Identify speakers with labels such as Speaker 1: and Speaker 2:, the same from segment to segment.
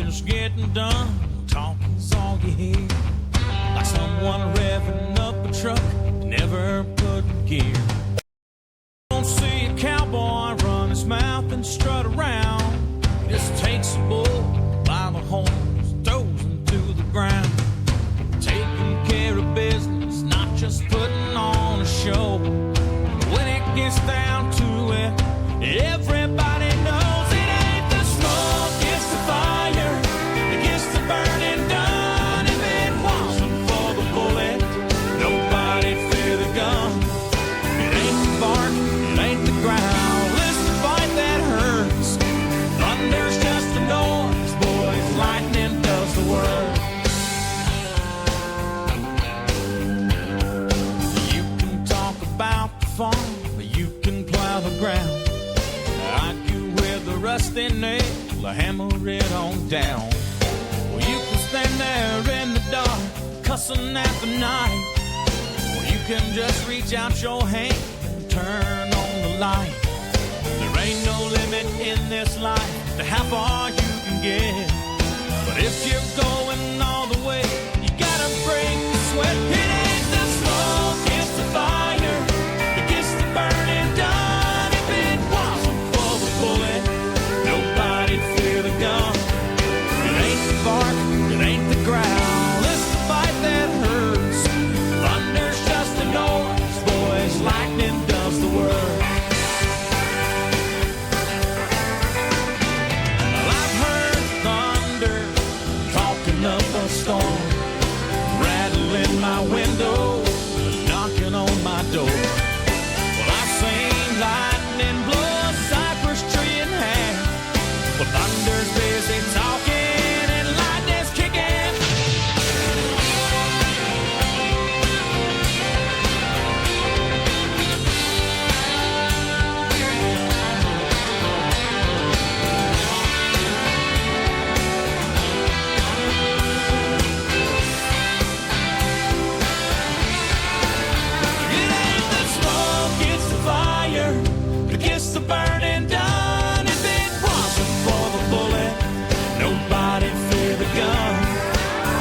Speaker 1: just getting done. Talking's all you hear, like someone revving up a truck, never put in gear. Don't see a cowboy run his mouth and strut around. He just takes a bull by the horns, throws him to the ground. Taking care of business, not just putting on a show. When it gets down to it, everybody knows it ain't the smoke, it's the fire. It gets the burning done. If it wasn't for the bullet, nobody'd fear the gun. It ain't the bark, it ain't the ground. It's the fight that hurts. Thunder's just a noise, boys. Lightning does the work. You can talk about the farm, but you can plow the ground. Rusty nail, hammer it on down. Well, you can stand there in the dark, cussing at the night. Or you can just reach out your hand and turn on the light. There ain't no limit in this life to how far you can get. But if you're going all the way, you gotta break the sweat. It ain't the smoke, it's the fire that gets the burning done. If it wasn't for the bullet, nobody'd fear the gun. It ain't the bark, it ain't the growl. It's the fight that hurts. Thunder's just a noise, boys. Lightning does the work. Well, I've heard thunder talking up a storm, rattling my window, knocking on my door. Well, I've seen lightning blow a cypress tree in half. Well, thunder's busy talking and lightning's kicking. It ain't the smoke, it's the fire that gets the burning done. If it wasn't for the bullet, nobody'd fear the gun.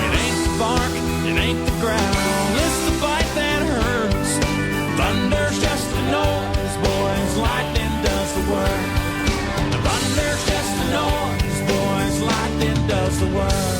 Speaker 1: It ain't the bark, it ain't the growl. It's the fight that hurts. Thunder's just a noise, boys. Lightning does the work. Thunder's just a noise, boys. Lightning does the work.